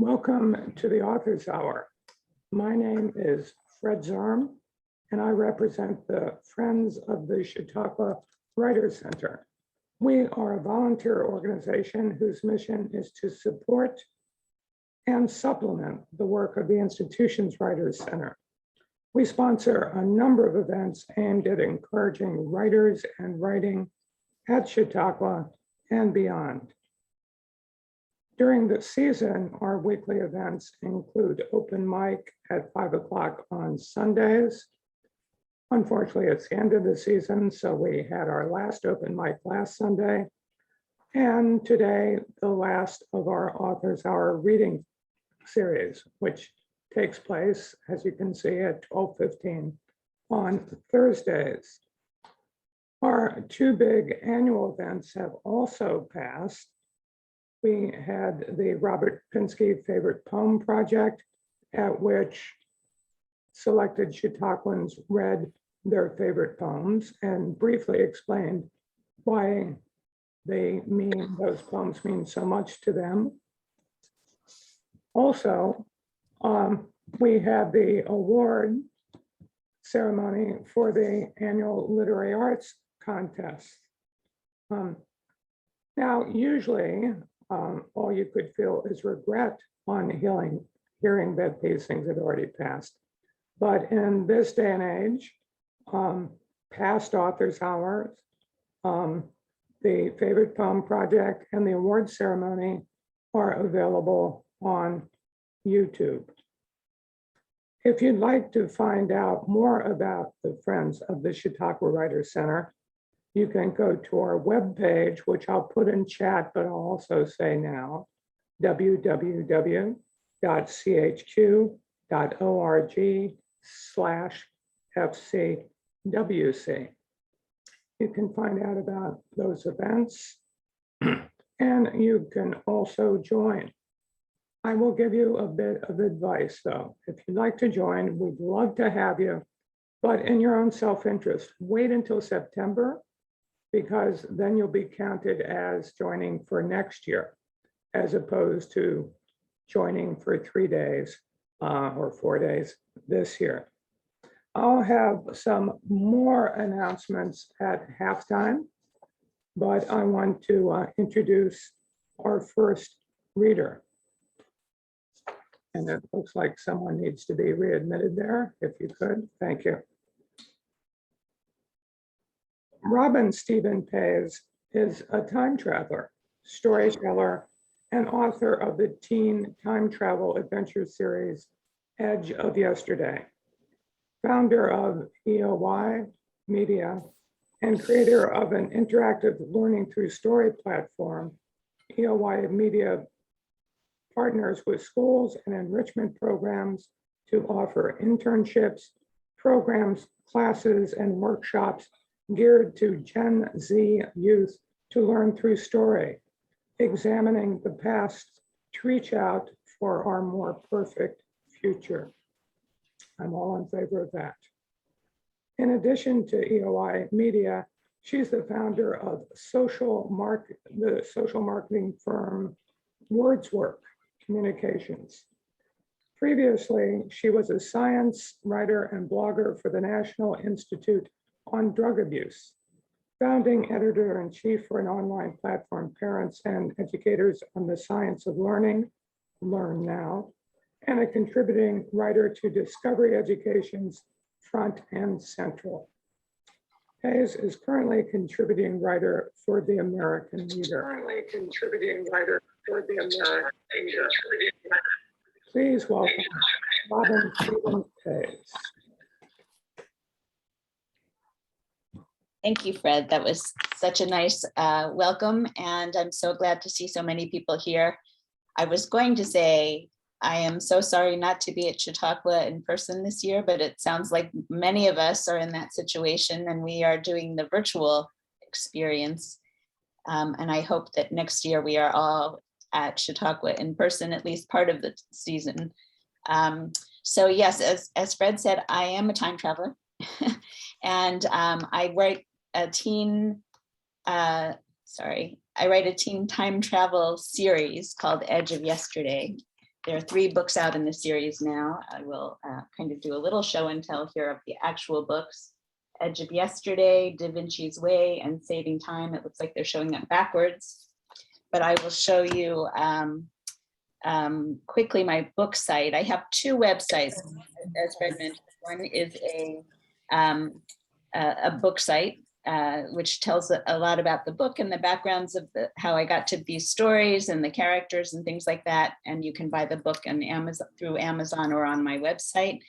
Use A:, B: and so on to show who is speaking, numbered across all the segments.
A: Welcome to the Authors Hour. My name is Fred Zirm, and I represent the Friends of the Chautauqua Writers Center. We are a volunteer organization whose mission is to support and supplement the work of the institution's Writers Center. We sponsor a number of events aimed at encouraging writers and writing at Chautauqua and beyond. During the season, our weekly events include open mic at 5 o'clock on Sundays. Unfortunately, it's the end of the season, so we had our last open mic last Sunday. And today, the last of our Authors Hour reading series, which takes place, as you can see, at 12:15 on Thursdays. Our two big annual events have also passed. We had the Robert Pinsky Favorite Poem Project, at which selected Chautauquans read their favorite poems and briefly explained why those poems mean so much to them. Also, we had the award ceremony for the annual Literary Arts Contest. Now, usually, all you could feel is regret on hearing that these things had already passed. But in this day and age, past Authors Hours, the Favorite Poem Project, and the award ceremony are available on YouTube. If you'd like to find out more about the Friends of the Chautauqua Writers Center, you can go to our webpage, which I'll put in chat, but I'll also say now, www.chq.org/FCWC. You can find out about those events, and you can also join. I will give you a bit of advice, though. If you'd like to join, we'd love to have you, but in your own self-interest, wait until September, because then you'll be counted as joining for next year, as opposed to joining for 3 days or 4 days this year. I'll have some more announcements at halftime, but I want to introduce our first reader. And it looks like someone needs to be readmitted there, if you could. Thank you. Robin Stephen Paes is a time traveler, storyteller, and author of the teen time travel adventure series, Edge of Yesterday, founder of EOY Media, and creator of an interactive learning through story platform. EOY Media partners with schools and enrichment programs to offer internships, programs, classes, and workshops geared to Gen Z youth to learn through story, examining the past to reach out for our more perfect future. I'm all in favor of that. In addition to EOI Media, she's the founder of the social marketing firm Wordsworth Communications. Previously, she was a science writer and blogger for the National Institute on Drug Abuse, founding editor-in-chief for an online platform parents and educators on the science of learning, Learn Now, and a contributing writer to Discovery Education's Front and Central. Hayes is currently a contributing writer for The American Reader. Please welcome Robin Stephen Hayes.
B: Thank you, Fred. That was such a nice welcome, and I'm so glad to see so many people here. I was going to say, I am so sorry not to be at Chautauqua in person this year, but it sounds like many of us are in that situation, and we are doing the virtual experience. And I hope that next year we are all at Chautauqua in person, at least part of the season. So yes, as Fred said, I am a time traveler. And I write a teen time travel series called Edge of Yesterday. There are 3 books out in the series now. I will kind of do a little show and tell here of the actual books. Edge of Yesterday, Da Vinci's Way, and Saving Time. It looks like they're showing up backwards, but I will show you quickly my book site. I have 2 websites, as Fred mentioned. One is a book site, which tells a lot about the book and the backgrounds of how I got to these stories and the characters and things like that. And you can buy the book on Amazon, through Amazon, or on my website.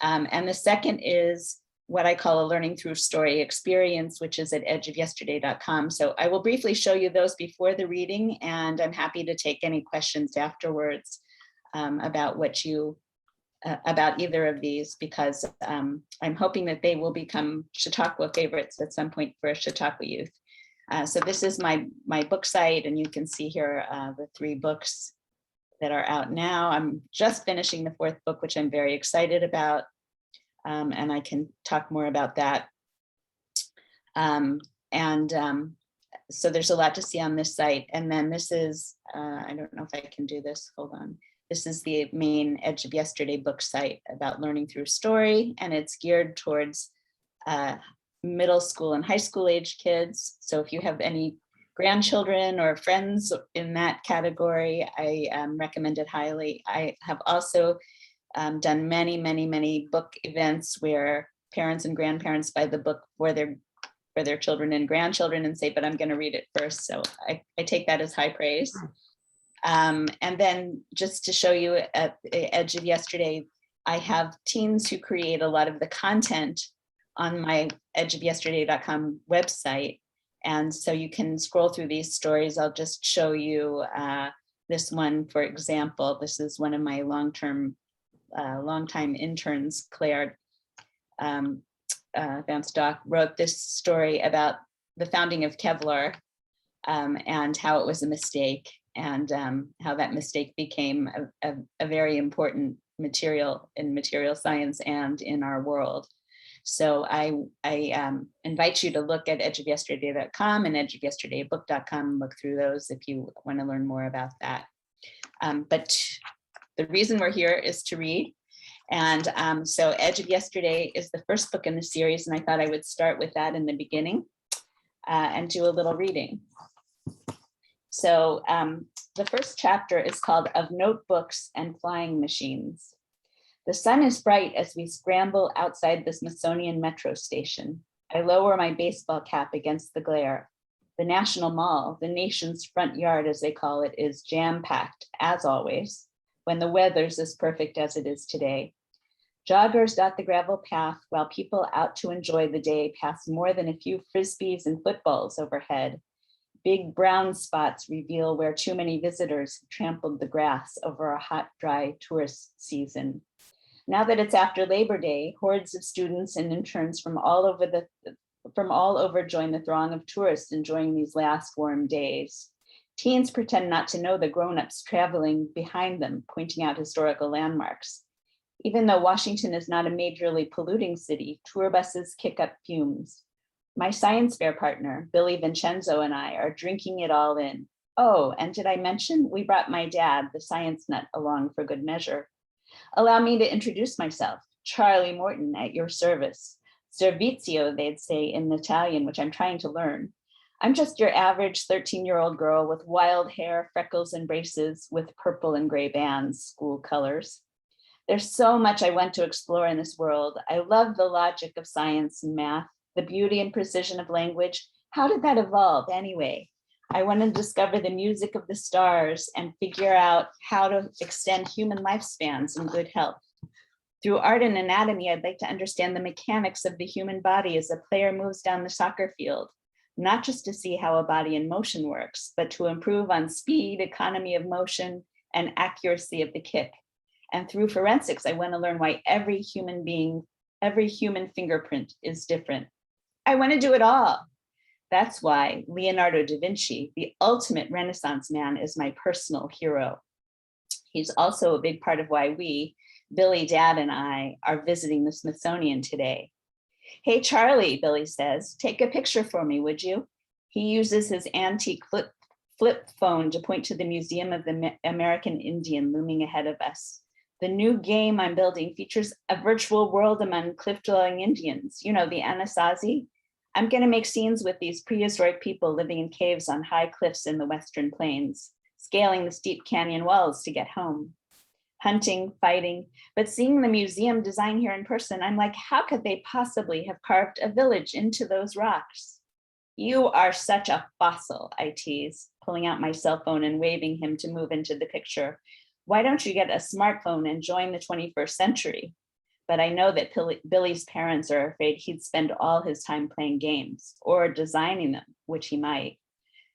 B: And the second is what I call a learning through story experience, which is at edgeofyesterday.com. So I will briefly show you those before the reading, and I'm happy to take any questions afterwards about about either of these, because I'm hoping that they will become Chautauqua favorites at some point for Chautauqua youth. So this is my book site, and you can see here the 3 books that are out now. I'm just finishing the 4th book, which I'm very excited about. And I can talk more about that. So there's a lot to see on this site. And then this is, I don't know if I can do this, hold on. This is the main Edge of Yesterday book site about learning through story, and it's geared towards middle school and high school age kids. So if you have any grandchildren or friends in that category, I recommend it highly. I have also done many book events where parents and grandparents buy the book for their children and grandchildren and say, but I'm going to read it first. So I take that as high praise. And then just to show you at the Edge of Yesterday, I have teens who create a lot of the content on my edgeofyesterday.com website. And so you can scroll through these stories. I'll just show you this one, for example. This is one of my longtime interns, Claire Van Stock, wrote this story about the founding of Kevlar and how it was a mistake, and how that mistake became a very important material in material science and in our world. So I invite you to look at edgeofyesterday.com and edgeofyesterdaybook.com and look through those if you want to learn more about that. But the reason we're here is to read. And so Edge of Yesterday is the first book in the series, and I thought I would start with that in the beginning and do a little reading. So the first chapter is called Of Notebooks and Flying Machines. The sun is bright as we scramble outside the Smithsonian metro station. I lower my baseball cap against the glare. The National Mall, the nation's front yard as they call it, is jam-packed, as always, when the weather's as perfect as it is today. Joggers dot the gravel path while people out to enjoy the day pass more than a few frisbees and footballs overhead. Big brown spots reveal where too many visitors have trampled the grass over a hot, dry tourist season. Now that it's after Labor Day, hordes of students and interns from all over join the throng of tourists enjoying these last warm days. Teens pretend not to know the grown-ups traveling behind them, pointing out historical landmarks. Even though Washington is not a majorly polluting city, tour buses kick up fumes. My science fair partner, Billy Vincenzo, and I are drinking it all in. Oh, and did I mention we brought my dad, the science nut, along for good measure? Allow me to introduce myself, Charlie Morton, at your service. Servizio, they'd say in Italian, which I'm trying to learn. I'm just your average 13-year-old girl with wild hair, freckles, and braces with purple and gray bands, school colors. There's so much I want to explore in this world. I love the logic of science and math, the beauty and precision of language. How did that evolve anyway? I want to discover the music of the stars and figure out how to extend human lifespans and good health. Through art and anatomy, I'd like to understand the mechanics of the human body as a player moves down the soccer field, not just to see how a body in motion works, but to improve on speed, economy of motion, and accuracy of the kick. And through forensics, I want to learn why every human fingerprint is different. I want to do it all. That's why Leonardo da Vinci, the ultimate Renaissance man, is my personal hero. He's also a big part of why we, Billy, Dad, and I, are visiting the Smithsonian today. Hey, Charlie, Billy says, take a picture for me, would you? He uses his antique flip flip phone to point to the Museum of the American Indian looming ahead of us. The new game I'm building features a virtual world among cliff-dwelling Indians, you know, the Anasazi. I'm going to make scenes with these prehistoric people living in caves on high cliffs in the Western Plains, scaling the steep canyon walls to get home. Hunting, fighting, but seeing the museum design here in person, I'm like, how could they possibly have carved a village into those rocks? You are such a fossil, I tease, pulling out my cell phone and waving him to move into the picture. Why don't you get a smartphone and join the 21st century? But I know that Billy's parents are afraid he'd spend all his time playing games or designing them, which he might.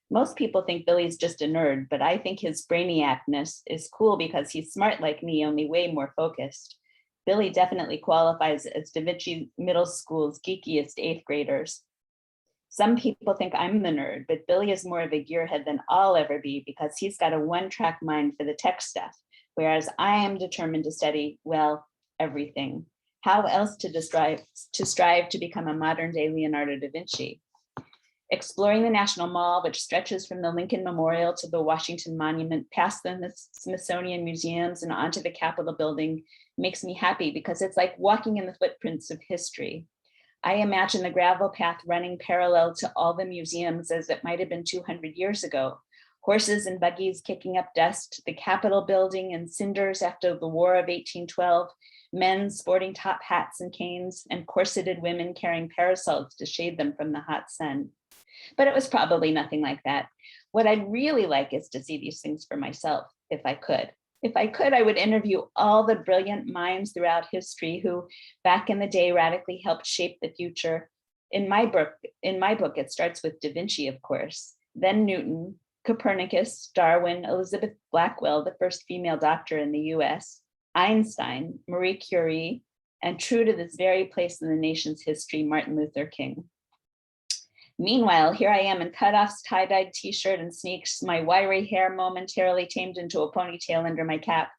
B: Most people think Billy's just a nerd, but I think his brainiacness is cool because he's smart like me, only way more focused. Billy definitely qualifies as Da Vinci Middle School's geekiest 8th graders. Some people think I'm the nerd, but Billy is more of a gearhead than I'll ever be because he's got a one-track mind for the tech stuff, whereas I am determined to study, well, everything. How else to strive to become a modern-day Leonardo da Vinci? Exploring the National Mall, which stretches from the Lincoln Memorial to the Washington Monument, past the Smithsonian Museums and onto the Capitol building, makes me happy because it's like walking in the footprints of history. I imagine the gravel path running parallel to all the museums as it might have been 200 years ago. Horses and buggies kicking up dust, the Capitol building in cinders after the War of 1812, men sporting top hats and canes, and corseted women carrying parasols to shade them from the hot sun. But it was probably nothing like that. What I'd really like is to see these things for myself, if I could. If I could, I would interview all the brilliant minds throughout history who back in the day radically helped shape the future. In my book, it starts with Da Vinci, of course, then Newton, Copernicus, Darwin, Elizabeth Blackwell, the first female doctor in the US, Einstein, Marie Curie, and true to this very place in the nation's history, Martin Luther King. Meanwhile, here I am in cutoffs, tie-dyed t-shirt and sneaks, my wiry hair momentarily tamed into a ponytail under my cap.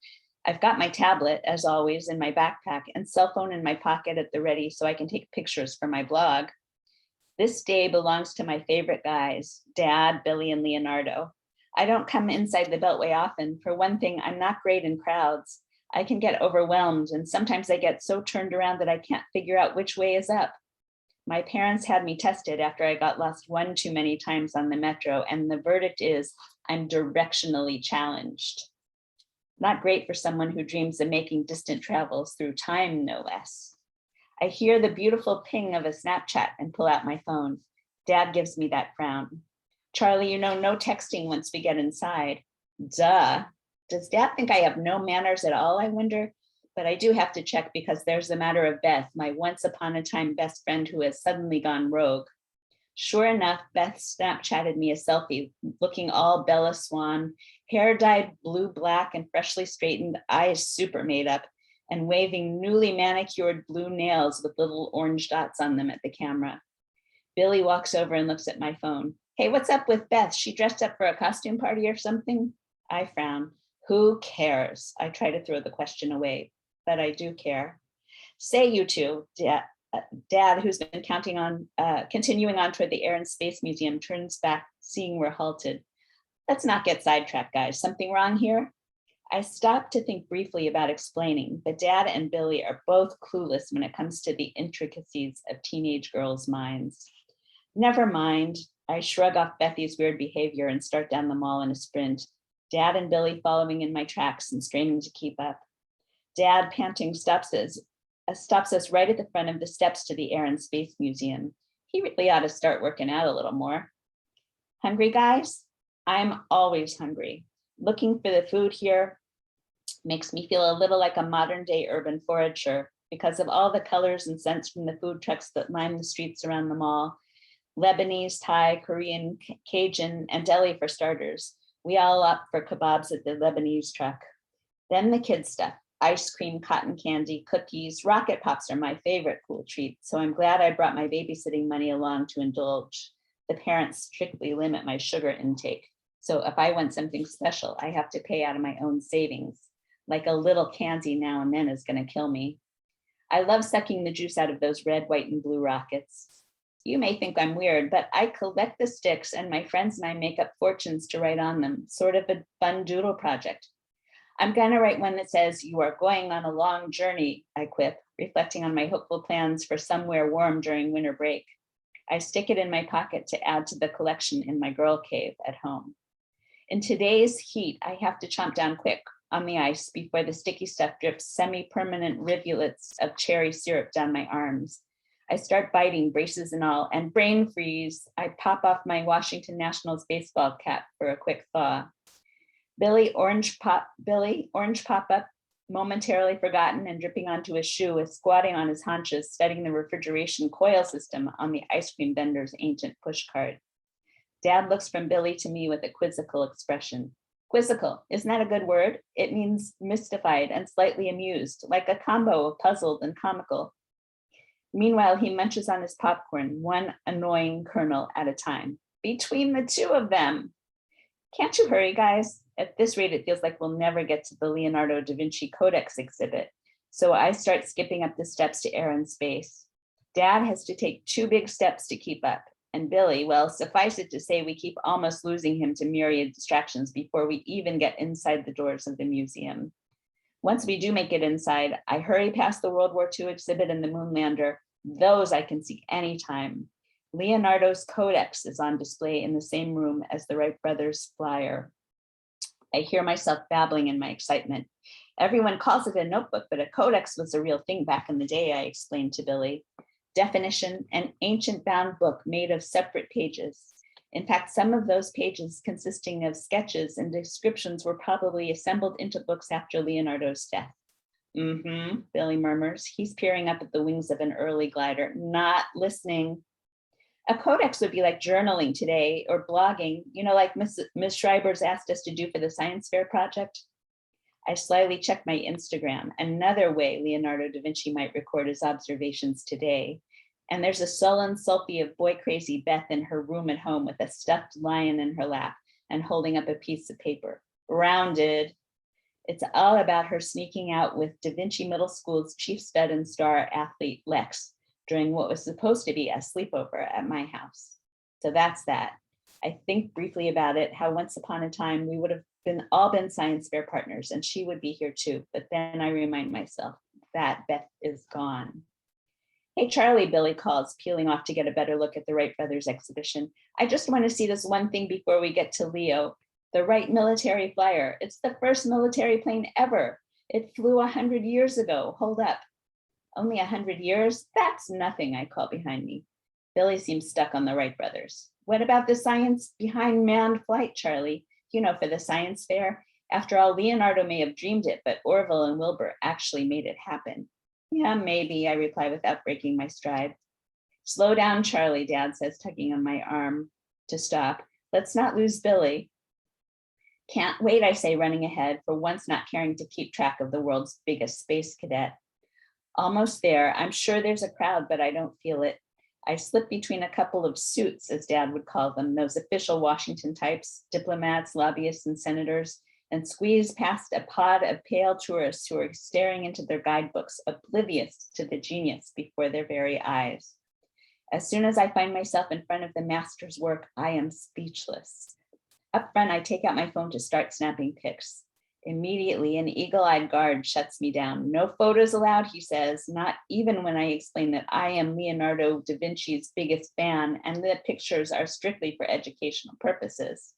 B: I've got my tablet, as always, in my backpack and cell phone in my pocket at the ready so I can take pictures for my blog. This day belongs to my favorite guys, Dad, Billy, and Leonardo. I don't come inside the Beltway often. For one thing, I'm not great in crowds. I can get overwhelmed, and sometimes I get so turned around that I can't figure out which way is up. My parents had me tested after I got lost one too many times on the metro, and the verdict is I'm directionally challenged. Not great for someone who dreams of making distant travels through time, no less. I hear the beautiful ping of a Snapchat and pull out my phone. Dad gives me that frown. Charlie, you know, no texting once we get inside. Duh. Does Dad think I have no manners at all, I wonder? But I do have to check because there's the matter of Beth, my once upon a time best friend who has suddenly gone rogue. Sure enough, Beth Snapchatted me a selfie, looking all Bella Swan, hair dyed blue-black and freshly straightened, eyes super made up, and waving newly manicured blue nails with little orange dots on them at the camera. Billy walks over and looks at my phone. Hey, what's up with Beth? She dressed up for a costume party or something? I frown. Who cares? I try to throw the question away, but I do care. Say you two, Dad, who's been continuing on toward the Air and Space Museum, turns back, seeing we're halted. Let's not get sidetracked, guys. Something wrong here? I stop to think briefly about explaining, but Dad and Billy are both clueless when it comes to the intricacies of teenage girls' minds. Never mind. I shrug off Bethy's weird behavior and start down the mall in a sprint. Dad and Billy following in my tracks and straining to keep up. Dad, panting, stops us right at the front of the steps to the Air and Space Museum. He really ought to start working out a little more. Hungry, guys? I'm always hungry. Looking for the food here makes me feel a little like a modern day urban forager because of all the colors and scents from the food trucks that line the streets around the mall. Lebanese, Thai, Korean, Cajun, and deli for starters. We all opt for kebabs at the Lebanese truck. Then the kid stuff, ice cream, cotton candy, cookies, rocket pops are my favorite cool treat. So I'm glad I brought my babysitting money along to indulge. The parents strictly limit my sugar intake. So if I want something special, I have to pay out of my own savings. Like a little candy now and then is gonna kill me. I love sucking the juice out of those red, white, and blue rockets. You may think I'm weird, but I collect the sticks and my friends and I make up fortunes to write on them, sort of a fun doodle project. I'm gonna write one that says, "You are going on a long journey," I quip, reflecting on my hopeful plans for somewhere warm during winter break. I stick it in my pocket to add to the collection in my girl cave at home. In today's heat, I have to chomp down quick on the ice before the sticky stuff drips semi-permanent rivulets of cherry syrup down my arms. I start biting, braces and all, and brain freeze. I pop off my Washington Nationals baseball cap for a quick thaw. Billy, orange pop-up, momentarily forgotten and dripping onto his shoe, is squatting on his haunches, studying the refrigeration coil system on the ice cream vendor's ancient push cart. Dad looks from Billy to me with a quizzical expression. Quizzical, isn't that a good word? It means mystified and slightly amused, like a combo of puzzled and comical. Meanwhile, he munches on his popcorn, one annoying kernel at a time. Between the two of them. Can't you hurry, guys? At this rate, it feels like we'll never get to the Leonardo da Vinci Codex exhibit. So I start skipping up the steps to air and space. Dad has to take 2 big steps to keep up. And Billy, well, suffice it to say, we keep almost losing him to myriad distractions before we even get inside the doors of the museum. Once we do make it inside, I hurry past the World War II exhibit and the Moonlander. Those I can see anytime. Leonardos Codex is on display in the same room as the Wright Brothers flyer. I hear myself babbling in my excitement. Everyone calls it a notebook, but a codex was a real thing back in the day, I explained to Billy. Definition, an ancient bound book made of separate pages. In fact, some of those pages consisting of sketches and descriptions were probably assembled into books after Leonardo's death. Billy murmurs. He's peering up at the wings of an early glider, not listening. A codex would be like journaling today or blogging, like Ms. Schreiber's asked us to do for the science fair project. I slyly check my Instagram, another way Leonardo da Vinci might record his observations today. And there's a sullen selfie of boy crazy Beth in her room at home with a stuffed lion in her lap and holding up a piece of paper. Rounded. It's all about her sneaking out with Da Vinci Middle School's chief stud and star athlete Lex during what was supposed to be a sleepover at my house. So that's that. I think briefly about it, how once upon a time we would have all been science fair partners and she would be here too. But then I remind myself that Beth is gone. Hey, Charlie, Billy calls, peeling off to get a better look at the Wright Brothers exhibition. I just want to see this one thing before we get to Leo. The Wright military flyer. It's the first military plane ever. It flew 100 years ago. Hold up. Only 100 years? That's nothing, I call behind me. Billy seems stuck on the Wright brothers. What about the science behind manned flight, Charlie? For the science fair. After all, Leonardo may have dreamed it, but Orville and Wilbur actually made it happen. Yeah, maybe, I reply without breaking my stride. Slow down, Charlie, Dad says, tugging on my arm to stop. Let's not lose Billy. Can't wait, I say, running ahead, for once not caring to keep track of the world's biggest space cadet. Almost there. I'm sure there's a crowd, but I don't feel it. I slip between a couple of suits, as Dad would call them, those official Washington types, diplomats, lobbyists, and senators, and squeeze past a pod of pale tourists who are staring into their guidebooks, oblivious to the genius before their very eyes. As soon as I find myself in front of the master's work, I am speechless. Up front, I take out my phone to start snapping pics. Immediately, an eagle-eyed guard shuts me down. No photos allowed, he says, not even when I explain that I am Leonardo da Vinci's biggest fan and the pictures are strictly for educational purposes.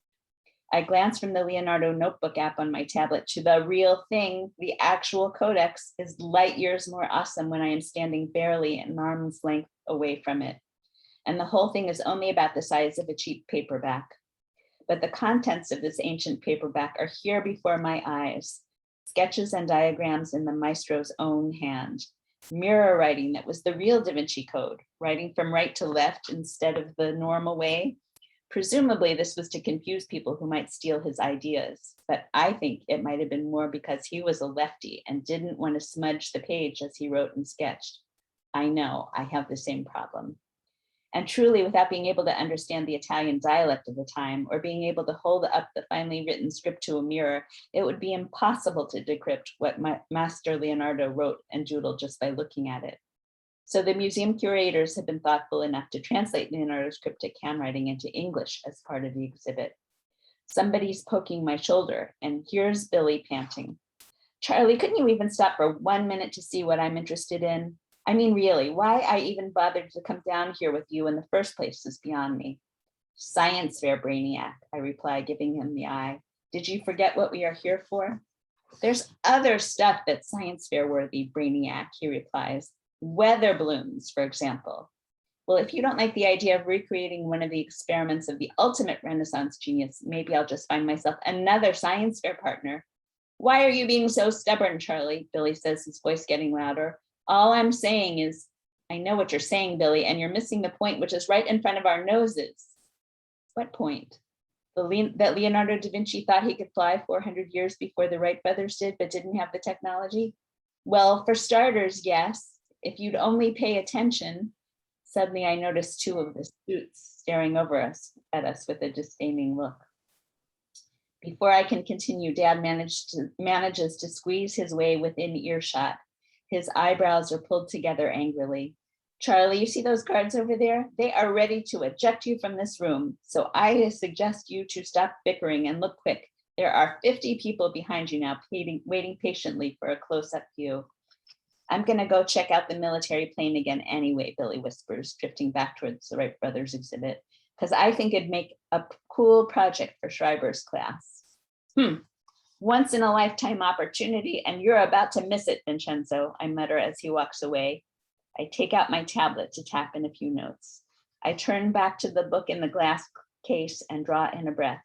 B: I glance from the Leonardo notebook app on my tablet to the real thing. The actual codex is light years more awesome when I am standing barely an arm's length away from it. And the whole thing is only about the size of a cheap paperback. But the contents of this ancient paperback are here before my eyes. Sketches and diagrams in the maestro's own hand. Mirror writing that was the real Da Vinci Code, writing from right to left instead of the normal way. Presumably, this was to confuse people who might steal his ideas, but I think it might have been more because he was a lefty and didn't want to smudge the page as he wrote and sketched. I know, I have the same problem. And truly, without being able to understand the Italian dialect of the time or being able to hold up the finely written script to a mirror, it would be impossible to decrypt what Master Leonardo wrote and doodled just by looking at it. So the museum curators have been thoughtful enough to translate Leonardo's cryptic handwriting into English as part of the exhibit. Somebody's poking my shoulder, and here's Billy panting. Charlie, couldn't you even stop for 1 minute to see what I'm interested in? I mean, really, why I even bothered to come down here with you in the first place is beyond me. Science fair, brainiac, I reply, giving him the eye. Did you forget what we are here for? There's other stuff that's science fair worthy, brainiac, he replies. Weather balloons, for example. Well, if you don't like the idea of recreating one of the experiments of the ultimate Renaissance genius, maybe I'll just find myself another science fair partner. Why are you being so stubborn, Charlie? Billy says, his voice getting louder. All I'm saying is, I know what you're saying, Billy, and you're missing the point, which is right in front of our noses. What point? That Leonardo da Vinci thought he could fly 400 years before the Wright brothers did, but didn't have the technology? Well, for starters, yes. If you'd only pay attention. Suddenly I noticed two of the suits staring over at us with a disdaining look. Before I can continue, Dad manages to squeeze his way within earshot. His eyebrows are pulled together angrily. Charlie, you see those guards over there? They are ready to eject you from this room. So I suggest you to stop bickering and look quick. There are 50 people behind you now, waiting patiently for a close-up view. I'm gonna go check out the military plane again anyway, Billy whispers, drifting back towards the Wright Brothers exhibit, because I think it'd make a cool project for Schreiber's class. Once in a lifetime opportunity, and you're about to miss it, Vincenzo, I mutter as he walks away. I take out my tablet to tap in a few notes. I turn back to the book in the glass case and draw in a breath.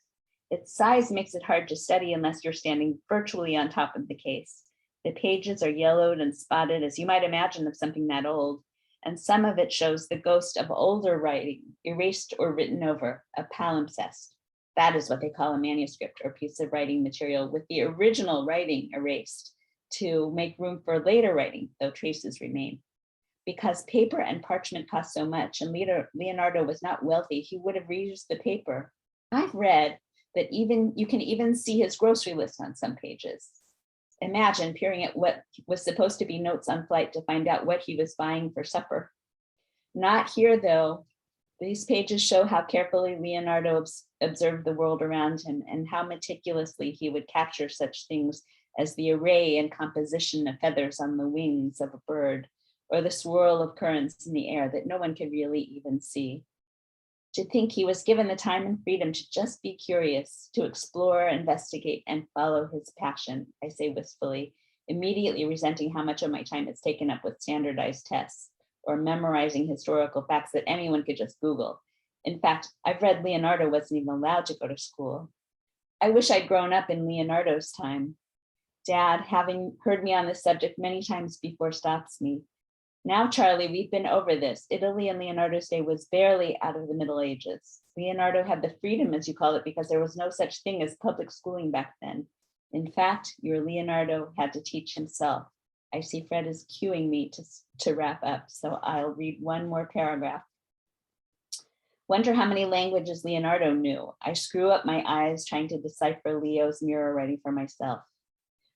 B: Its size makes it hard to study unless you're standing virtually on top of the case. The pages are yellowed and spotted, as you might imagine of something that old, and some of it shows the ghost of older writing, erased or written over, a palimpsest. That is what they call a manuscript or piece of writing material with the original writing erased to make room for later writing, though traces remain. Because paper and parchment cost so much, and Leonardo was not wealthy, he would have reused the paper. I've read that you can even see his grocery list on some pages. Imagine peering at what was supposed to be notes on flight to find out what he was buying for supper. Not here, though. These pages show how carefully Leonardo observed the world around him and how meticulously he would capture such things as the array and composition of feathers on the wings of a bird, or the swirl of currents in the air that no one could really even see. To think he was given the time and freedom to just be curious, to explore, investigate, and follow his passion, I say wistfully, immediately resenting how much of my time is taken up with standardized tests or memorizing historical facts that anyone could just Google. In fact, I've read Leonardo wasn't even allowed to go to school. I wish I'd grown up in Leonardo's time. Dad, having heard me on this subject many times before, stops me. Now, Charlie, we've been over this. Italy in Leonardo's day was barely out of the Middle Ages. Leonardo had the freedom, as you call it, because there was no such thing as public schooling back then. In fact, your Leonardo had to teach himself. I see Fred is cueing me to wrap up, so I'll read one more paragraph. Wonder how many languages Leonardo knew. I screw up my eyes trying to decipher Leo's mirror ready for myself.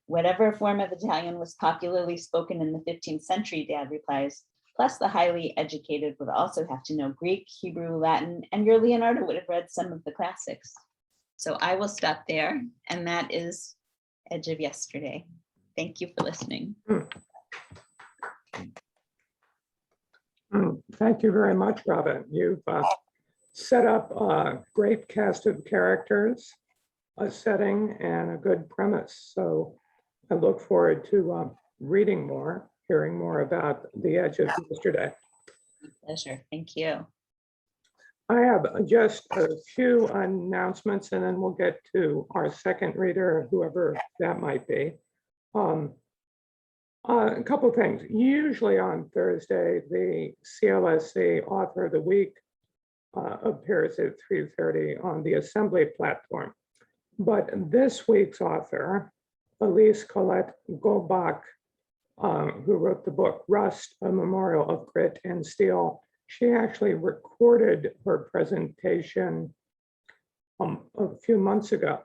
B: Whatever form of Italian was popularly spoken in the 15th century, Dad replies, plus the highly educated would also have to know Greek, Hebrew, Latin, and your Leonardo would have read some of the classics. So I will stop there, and that is Edge of Yesterday. Thank you for listening.
A: Thank you very much, Robin. You've set up a great cast of characters, a setting, and a good premise. So I look forward to reading more, hearing more about the Edge of Yesterday.
B: Pleasure. Thank you.
A: I have just a few announcements, and then we'll get to our second reader, whoever that might be. A couple of things. Usually on Thursday, the CLSC Author of the Week appears at 3:30 on the Assembly platform. But this week's author, Elise Colette Goldbach, who wrote the book Rust, A Memorial of Grit and Steel, she actually recorded her presentation a few months ago,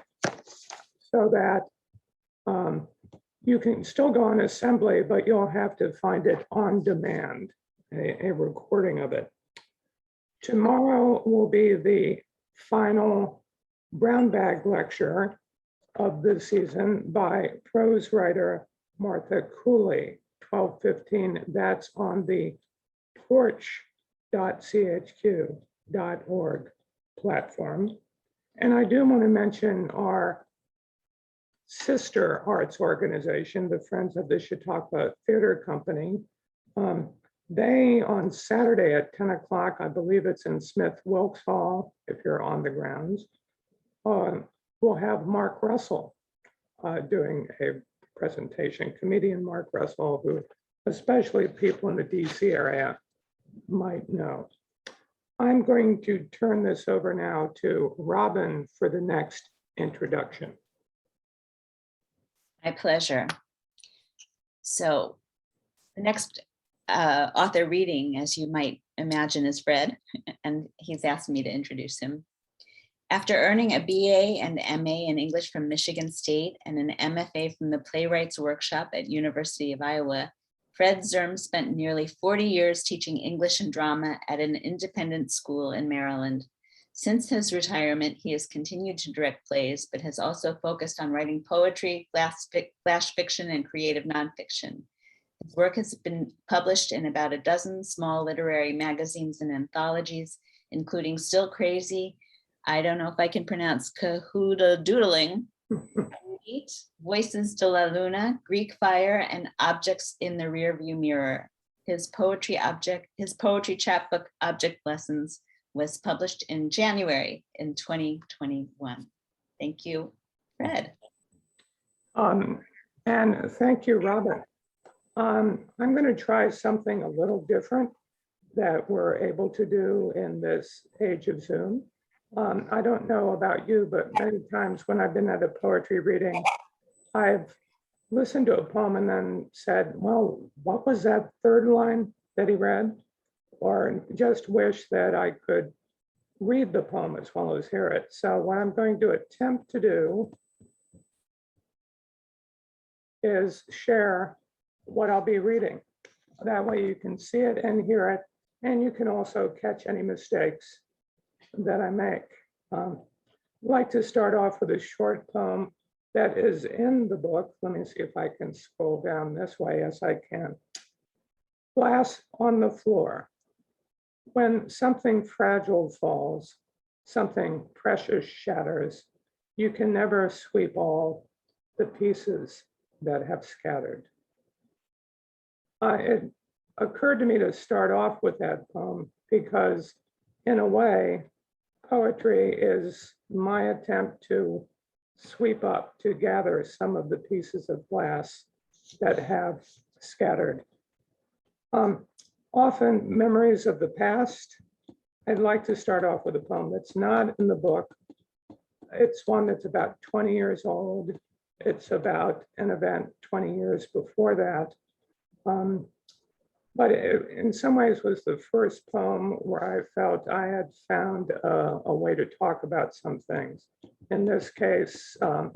A: so that you can still go on Assembly, but you'll have to find it on demand a recording of it. Tomorrow will be the final brown bag lecture of the season by prose writer Martha Cooley, 12:15. That's on the porch.chq.org platform. And I do want to mention our sister arts organization, the Friends of the Chautauqua Theater Company. They, on Saturday at 10 o'clock, I believe it's in Smith Wilkes Hall, if you're on the grounds, we'll have Mark Russell doing a presentation, comedian Mark Russell, who especially people in the DC area might know. I'm going to turn this over now to Robin for the next introduction.
B: My pleasure. So the next author reading, as you might imagine, is Fred, and he's asked me to introduce him. After earning a BA and MA in English from Michigan State and an MFA from the Playwrights Workshop at University of Iowa, Fred Zirm spent nearly 40 years teaching English and drama at an independent school in Maryland. Since his retirement, he has continued to direct plays, but has also focused on writing poetry, flash fiction, and creative nonfiction. His work has been published in about a dozen small literary magazines and anthologies, including Still Crazy, I don't know if I can pronounce Cahuda Doodling, Voices de la Luna, Greek Fire, and Objects in the Rearview Mirror. His poetry chapbook, Object Lessons, was published in January in 2021. Thank you, Fred.
A: And thank you, Robin. I'm going to try something a little different that we're able to do in this age of Zoom. I don't know about you, but many times when I've been at a poetry reading, I've listened to a poem and then said, well, what was that third line that he read? Or just wish that I could read the poem as well as hear it. So what I'm going to attempt to do is share what I'll be reading. That way you can see it and hear it, and you can also catch any mistakes that I make. I'd like to start off with a short poem that is in the book. Let me see if I can scroll down this way. Yes, I can. Glass on the floor. When something fragile falls, something precious shatters, you can never sweep all the pieces that have scattered. It occurred to me to start off with that poem because, in a way, poetry is my attempt to sweep up, to gather some of the pieces of glass that have scattered. Often memories of the past. I'd like to start off with a poem that's not in the book. It's one that's about 20 years old. It's about an event 20 years before that. But it, in some ways, was the first poem where I felt I had found a way to talk about some things. In this case, a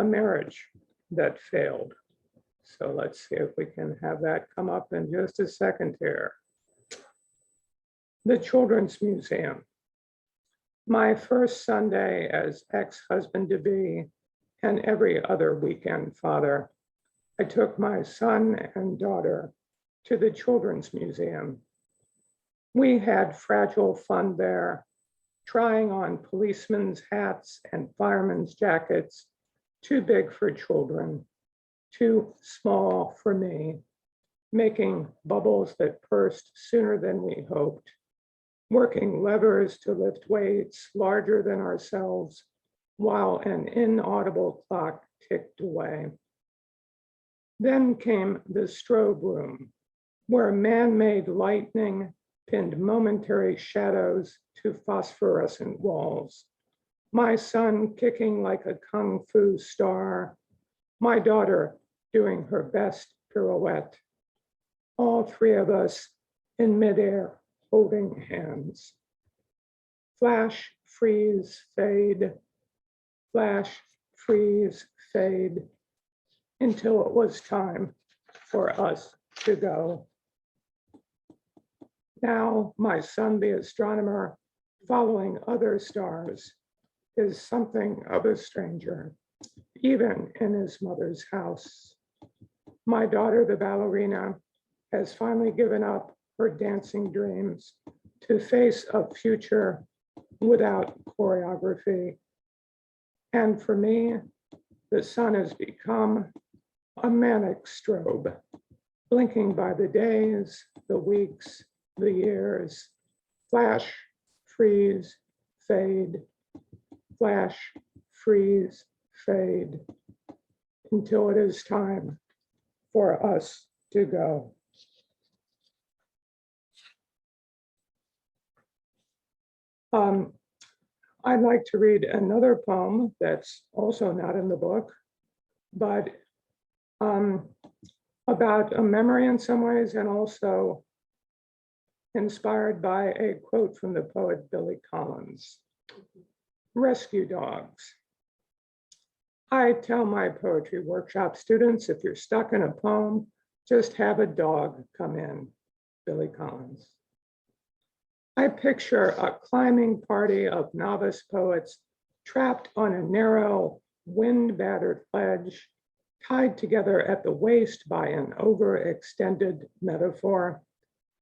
A: marriage that failed. So let's see if we can have that come up in just a second here. The Children's Museum. My first Sunday as ex-husband-to-be and every other weekend father, I took my son and daughter to the Children's Museum. We had fragile fun there, trying on policemen's hats and firemen's jackets, too big for children, too small for me, making bubbles that burst sooner than we hoped, working levers to lift weights larger than ourselves, while an inaudible clock ticked away. Then came the strobe room, where man-made lightning pinned momentary shadows to phosphorescent walls. My son kicking like a kung fu star, my daughter doing her best pirouette. All three of us in midair holding hands. Flash, freeze, fade, flash, freeze, fade, until it was time for us to go. Now my son, the astronomer, following other stars, is something of a stranger, even in his mother's house. My daughter, the ballerina, has finally given up her dancing dreams to face a future without choreography. And for me, the sun has become a manic strobe, blinking by the days, the weeks, the years, flash, freeze, fade, flash, freeze, fade, until it is time for us to go. I'd like to read another poem that's also not in the book, but about a memory in some ways, and also inspired by a quote from the poet Billy Collins. Rescue dogs. I tell my poetry workshop students, if you're stuck in a poem, just have a dog come in. Billy Collins. I picture a climbing party of novice poets trapped on a narrow, wind-battered ledge, tied together at the waist by an overextended metaphor.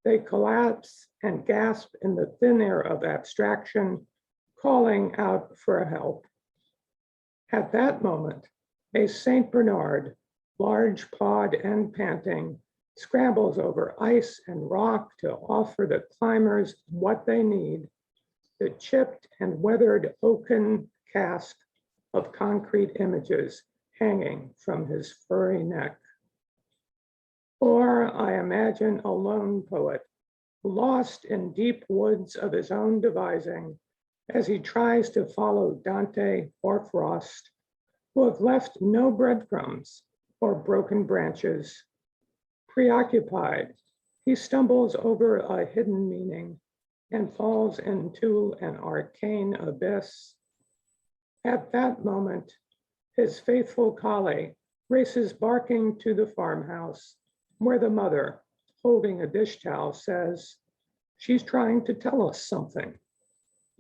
A: They collapse and gasp in the thin air of abstraction, calling out for help. At that moment, a Saint Bernard, large pawed and panting, scrambles over ice and rock to offer the climbers what they need, the chipped and weathered oaken cast of concrete images hanging from his furry neck. Or I imagine a lone poet, lost in deep woods of his own devising, as he tries to follow Dante or Frost, who have left no breadcrumbs or broken branches. Preoccupied, he stumbles over a hidden meaning and falls into an arcane abyss. At that moment, his faithful collie races barking to the farmhouse, where the mother, holding a dish towel, says, "She's trying to tell us something."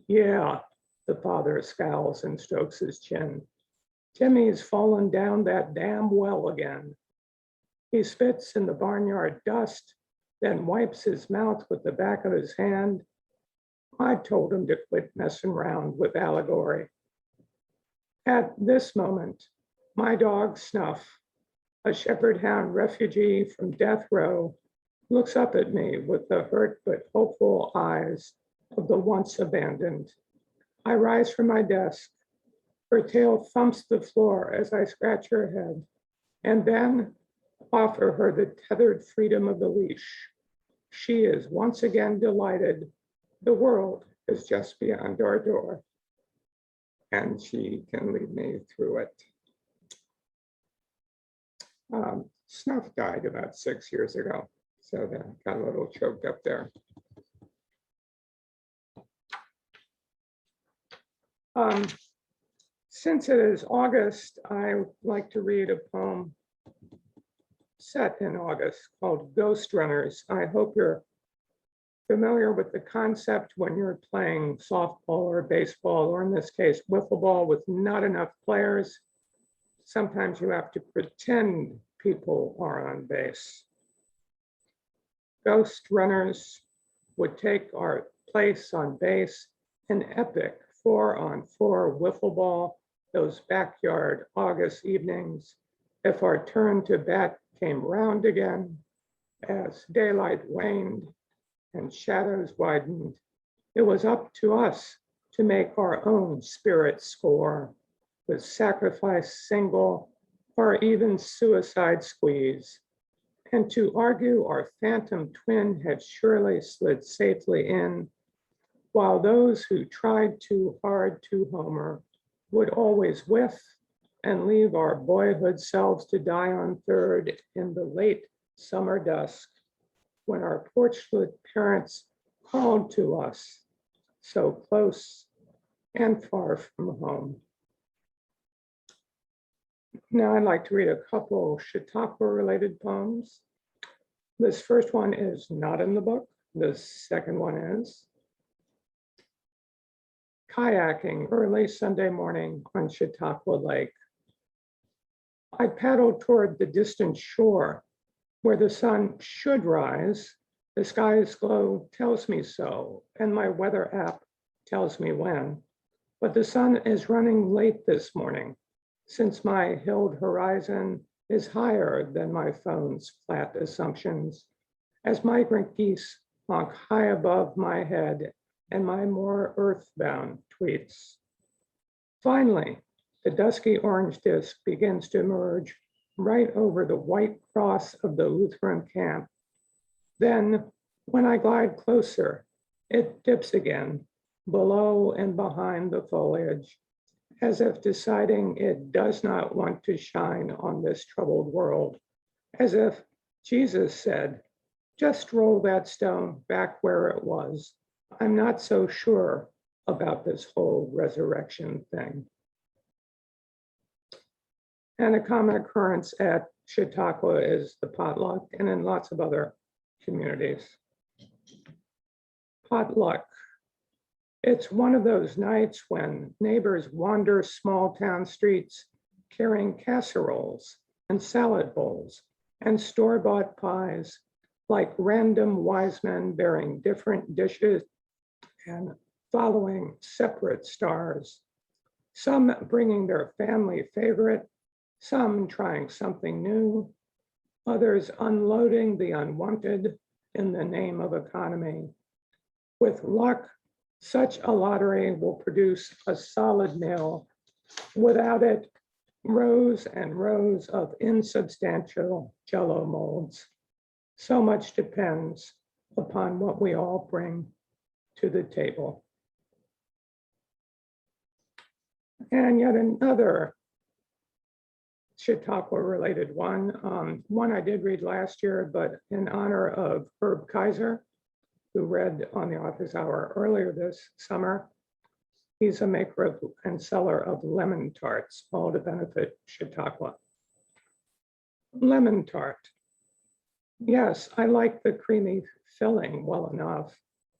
A: "Yeah," the father scowls and strokes his chin. "Timmy's fallen down that damn well again." He spits in the barnyard dust, then wipes his mouth with the back of his hand. I told him to quit messing around with allegory. At this moment, my dog Snuff, a shepherd hound refugee from death row, looks up at me with the hurt but hopeful eyes of the once abandoned. I rise from my desk. Her tail thumps the floor as I scratch her head, and then offer her the tethered freedom of the leash. She is once again delighted. The world is just beyond our door, and she can lead me through it. Snuff died about 6 years ago, so that got a little choked up there. Since it is August, I like to read a poem set in August called Ghost Runners. I hope you're familiar with the concept when you're playing softball or baseball, or in this case, wiffle ball with not enough players. Sometimes you have to pretend people are on base. Ghost runners would take our place on base in epic 4-on-4 wiffle ball, those backyard August evenings, if our turn to bat came round again. As daylight waned and shadows widened, it was up to us to make our own spirit score with sacrifice single or even suicide squeeze, and to argue our phantom twin had surely slid safely in, while those who tried too hard to homer would always whiff and leave our boyhood selves to die on third in the late summer dusk, when our porchlit parents called to us, so close and far from home. Now I'd like to read a couple Chautauqua related poems. This first one is not in the book, The second one is kayaking early Sunday morning on Chautauqua Lake. I paddled toward the distant shore where the sun should rise. The sky's glow tells me so, and my weather app tells me when. But the sun is running late this morning, since my hilled horizon is higher than my phone's flat assumptions, as migrant geese honk high above my head and my more earthbound tweets. Finally, the dusky orange disk begins to emerge right over the white cross of the Lutheran camp. Then, when I glide closer, it dips again, below and behind the foliage, as if deciding it does not want to shine on this troubled world, as if Jesus said, just roll that stone back where it was. I'm not so sure about this whole resurrection thing. And a common occurrence at Chautauqua is the potluck, and in lots of other communities. Potluck. It's one of those nights when neighbors wander small town streets carrying casseroles and salad bowls and store-bought pies, like random wise men bearing different dishes and following separate stars. Some bringing their family favorite, some trying something new, others unloading the unwanted in the name of economy. With luck, such a lottery will produce a solid meal. Without it, rows and rows of insubstantial Jell-O molds. So much depends upon what we all bring to the table. And yet another Chautauqua-related one. One I did read last year, but in honor of Herb Kaiser, who read on the Author's Hour earlier this summer. He's a maker of and seller of lemon tarts, all to benefit Chautauqua. Lemon tart. Yes, I like the creamy filling well enough.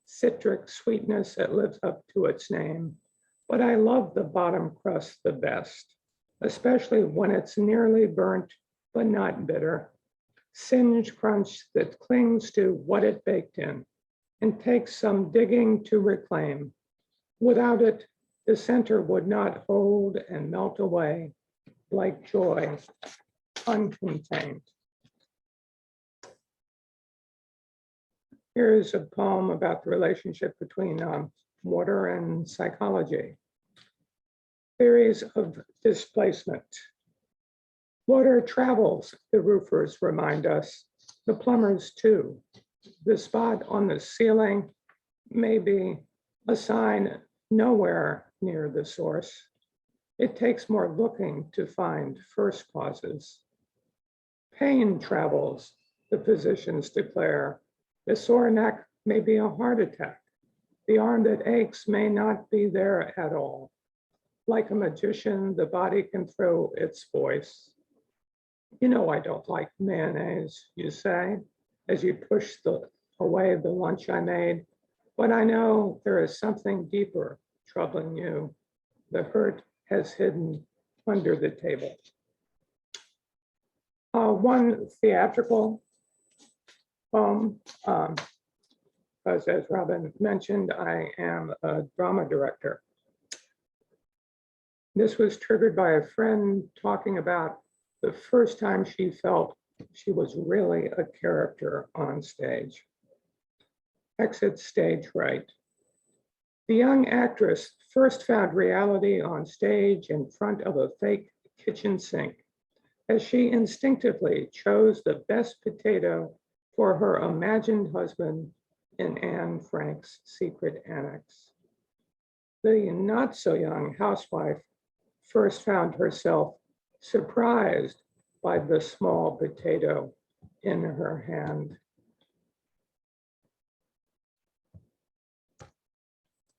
A: Citric sweetness that lives up to its name, but I love the bottom crust the best, especially when it's nearly burnt, but not bitter. Singed crunch that clings to what it baked in and takes some digging to reclaim. Without it, the center would not hold and melt away like joy, uncontained. Here's a poem about the relationship between water and psychology. Theories of displacement. Water travels, the roofers remind us, the plumbers too. The spot on the ceiling may be a sign nowhere near the source. It takes more looking to find first causes. Pain travels, the physicians declare. The sore neck may be a heart attack. The arm that aches may not be there at all. Like a magician, the body can throw its voice. You know I don't like mayonnaise, you say, as you push away the lunch I made, but I know there is something deeper troubling you. The hurt has hidden under the table. One theatrical poem, because as Robin mentioned, I am a drama director. This was triggered by a friend talking about the first time she felt she was really a character on stage. Exit stage right. The young actress first found reality on stage in front of a fake kitchen sink as she instinctively chose the best potato for her imagined husband in Anne Frank's Secret Annex. The not so young housewife first found herself surprised by the small potato in her hand.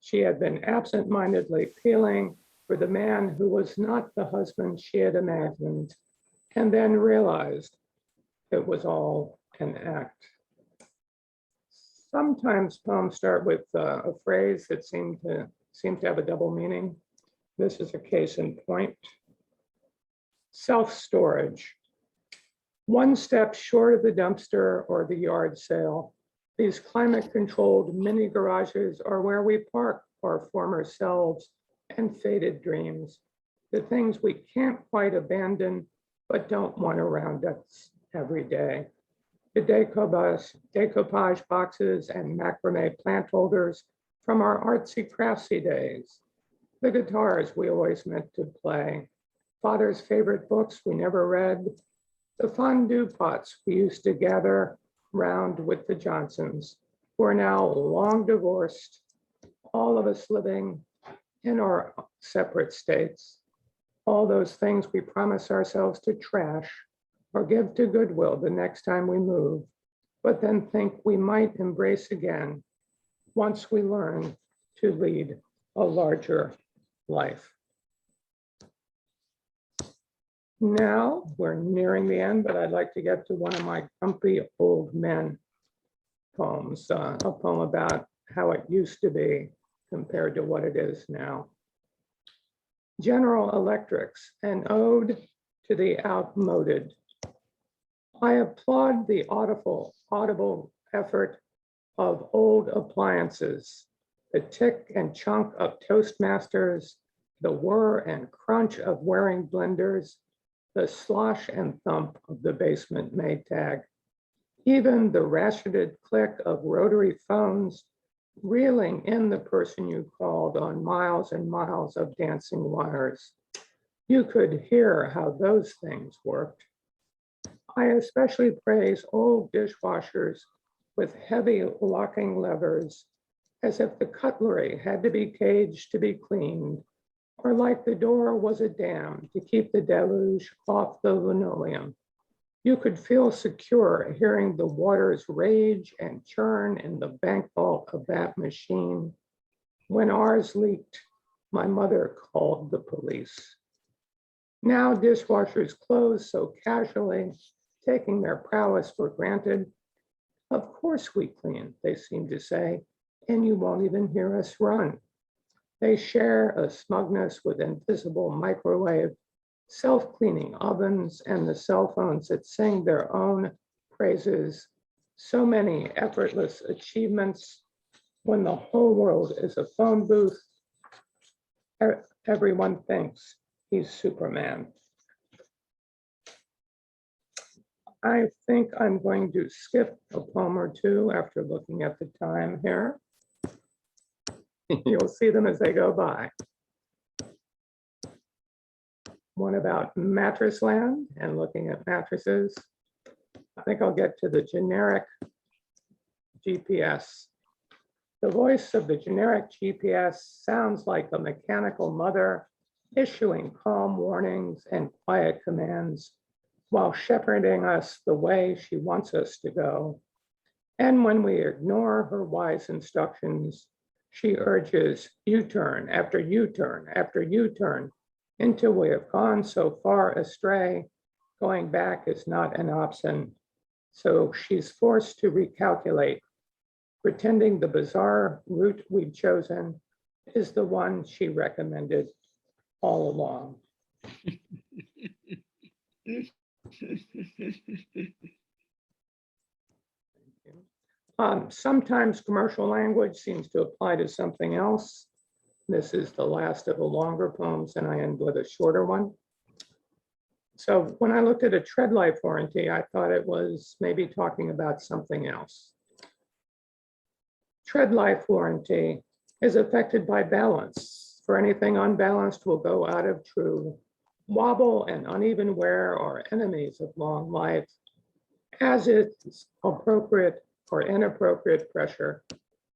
A: She had been absent-mindedly peeling for the man who was not the husband she had imagined, and then realized it was all an act. Sometimes poems start with a phrase that seem to have a double meaning. This is a case in point. Self-storage. One step short of the dumpster or the yard sale, these climate-controlled mini garages are where we park our former selves and faded dreams, the things we can't quite abandon, but don't want around us every day. The decoupage boxes and macrame plant holders from our artsy craftsy days. The guitars we always meant to play. Father's favorite books we never read. The fondue pots we used to gather round with the Johnsons, who are now long divorced, all of us living in our separate states. All those things we promise ourselves to trash or give to Goodwill the next time we move, but then think we might embrace again once we learn to lead a larger life. Now we're nearing the end, but I'd like to get to one of my grumpy old men poems, a poem about how it used to be compared to what it is now. General Electric's An Ode to the Outmoded. I applaud the audible effort of old appliances, the tick and chunk of Toastmasters, the whir and crunch of wearing blenders, the slosh and thump of the basement Maytag, even the ratcheted click of rotary phones reeling in the person you called on miles and miles of dancing wires. You could hear how those things worked. I especially praise old dishwashers with heavy locking levers, as if the cutlery had to be caged to be cleaned, or like the door was a dam to keep the deluge off the linoleum. You could feel secure hearing the waters rage and churn in the bank vault of that machine. When ours leaked, my mother called the police. Now dishwashers close so casually, taking their prowess for granted. Of course we clean, they seem to say, and you won't even hear us run. They share a smugness with invisible microwave, self-cleaning ovens, and the cell phones that sing their own praises. So many effortless achievements when the whole world is a phone booth. Everyone thinks he's Superman. I think I'm going to skip a poem or two after looking at the time here. You'll see them as they go by. One about mattress land and looking at mattresses. I think I'll get to the generic GPS. The voice of the generic GPS sounds like a mechanical mother issuing calm warnings and quiet commands while shepherding us the way she wants us to go. And when we ignore her wise instructions, she urges U-turn after U-turn after U-turn until we have gone so far astray, going back is not an option. So she's forced to recalculate, pretending the bizarre route we've chosen is the one she recommended all along. Sometimes commercial language seems to apply to something else. This is the last of the longer poems, and I end with a shorter one. So when I looked at a tread life warranty, I thought it was maybe talking about something else. Tread life warranty is affected by balance. For anything unbalanced will go out of true. Wobble and uneven wear are enemies of long life, as is appropriate or inappropriate pressure.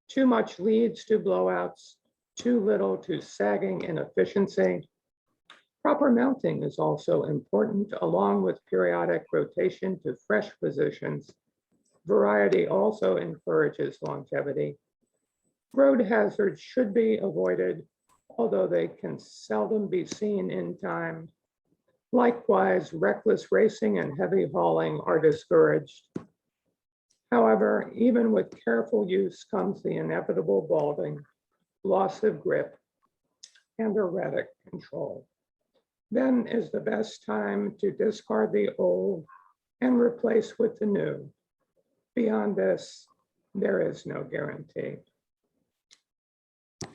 A: Too much leads to blowouts, too little to sagging inefficiency. Proper mounting is also important, along with periodic rotation to fresh positions. Variety also encourages longevity. Road hazards should be avoided, although they can seldom be seen in time. Likewise, reckless racing and heavy hauling are discouraged. However, even with careful use comes the inevitable balding, loss of grip, and erratic control. Then is the best time to discard the old and replace with the new. Beyond this, there is no guarantee.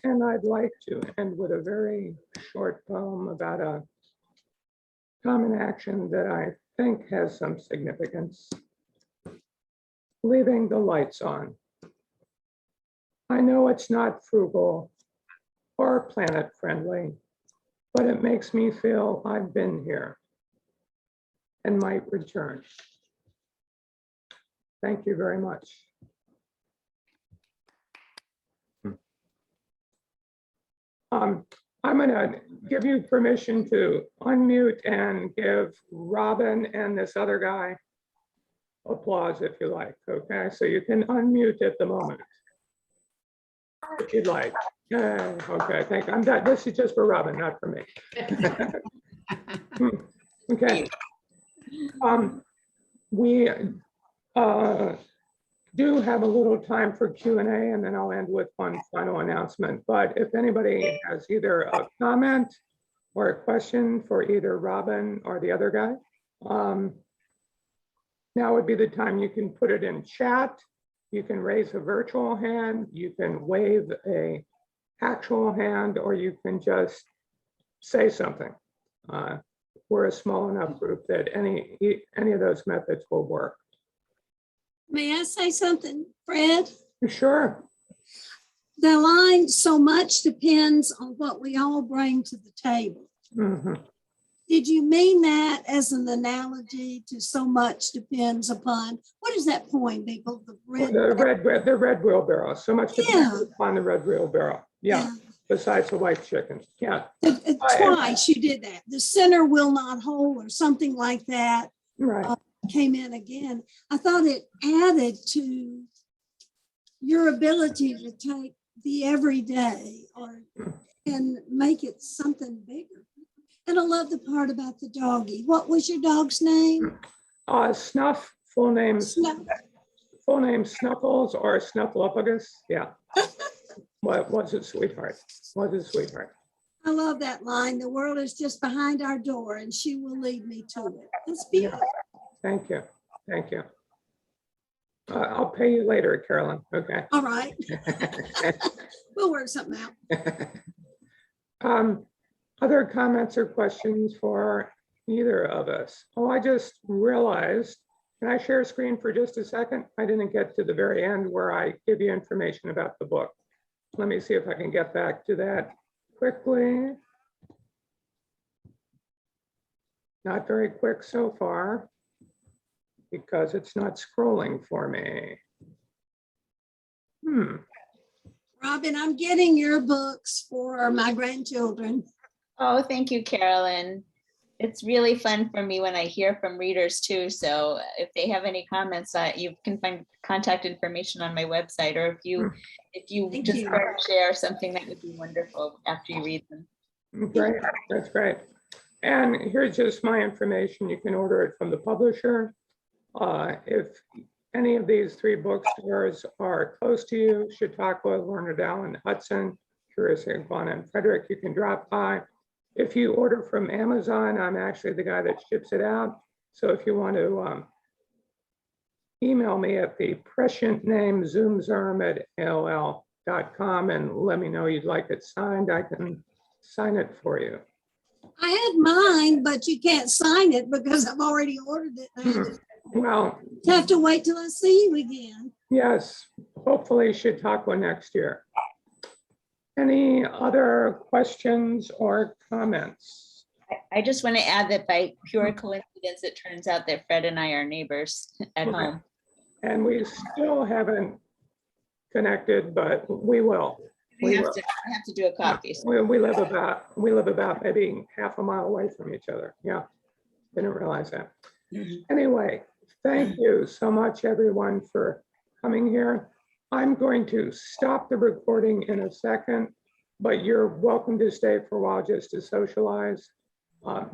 A: And I'd like to end with a very short poem about a common action that I think has some significance. Leaving the lights on. I know it's not frugal or planet friendly, but it makes me feel I've been here and might return. Thank you very much. I'm going to give you permission to unmute and give Robin and this other guy applause if you like. Okay, so you can unmute at the moment if you'd like. Okay, thank you. I'm done. This is just for Robin, not for me. Okay. We do have a little time for Q&A, and then I'll end with one final announcement. But if anybody has either a comment or a question for either Robin or the other guy, now would be the time. You can put it in chat. You can raise a virtual hand. You can wave a actual hand, or you can just say something. We're a small enough group that any of those methods will work.
C: May I say something, Fred?
A: Sure.
C: The line, so much depends on what we all bring to the table.
A: Mhm.
C: Did you mean that as an analogy to so much depends upon, what is that poem, people? The
A: red wheelbarrow. So much depends upon the red wheelbarrow. Yeah. Besides the white chicken. Yeah.
C: Twice you did that. The sinner will not hold, or something like that.
A: Right.
C: Came in again. I thought it added to your ability to take the everyday and make it something bigger. And I love the part about the doggy. What was your dog's name?
A: Snuff, full name
C: Snuff.
A: Snuffles or Snuffleupagus. Yeah. What was it, sweetheart? Was it, sweetheart?
C: I love that line. The world is just behind our door and she will lead me to it. That's beautiful.
A: Yeah. Thank you. Thank you. I'll pay you later, Carolyn. Okay.
C: All right. We'll work something
A: out. Other comments or questions for either of us? Oh, I just realized, can I share a screen for just a second? I didn't get to the very end where I give you information about the book. Let me see if I can get back to that quickly. Not very quick so far, because it's not scrolling for me.
C: Robin, I'm getting your books for my grandchildren.
B: Oh, thank you, Carolyn. It's really fun for me when I hear from readers too. So if they have any comments, you can find contact information on my website, or if you just share something, that would be wonderful after you read them.
A: Great, that's great. And here's just my information. You can order it from the publisher. If any of these 3 bookstores are close to you, Chautauqua, Leonardo, and Hudson, Curious, Iguana, and Frederick, you can drop by. If you order from Amazon, I'm actually the guy that ships it out. So if you want to email me at the prescient name zoomzerm@aol.com and let me know you'd like it signed, I can sign it for you.
C: I had mine, but you can't sign it because I've already ordered it.
A: Well,
C: I have to wait till I see you again.
A: Yes, hopefully Chautauqua next year. Any other questions or comments?
B: I just want to add that by pure coincidence, it turns out that Fred and I are neighbors at home.
A: And we still haven't connected, but we will.
B: We have to do a coffee.
A: We live about maybe half a mile away from each other. Yeah, didn't realize that. Anyway, thank you so much, everyone, for coming here. I'm going to stop the recording in a second, but you're welcome to stay for a while just to socialize.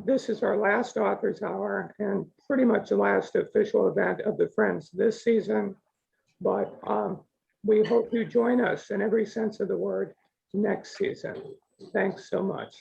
A: This is our last author's hour and pretty much the last official event of the Friends this season. But we hope you join us in every sense of the word next season. Thanks so much.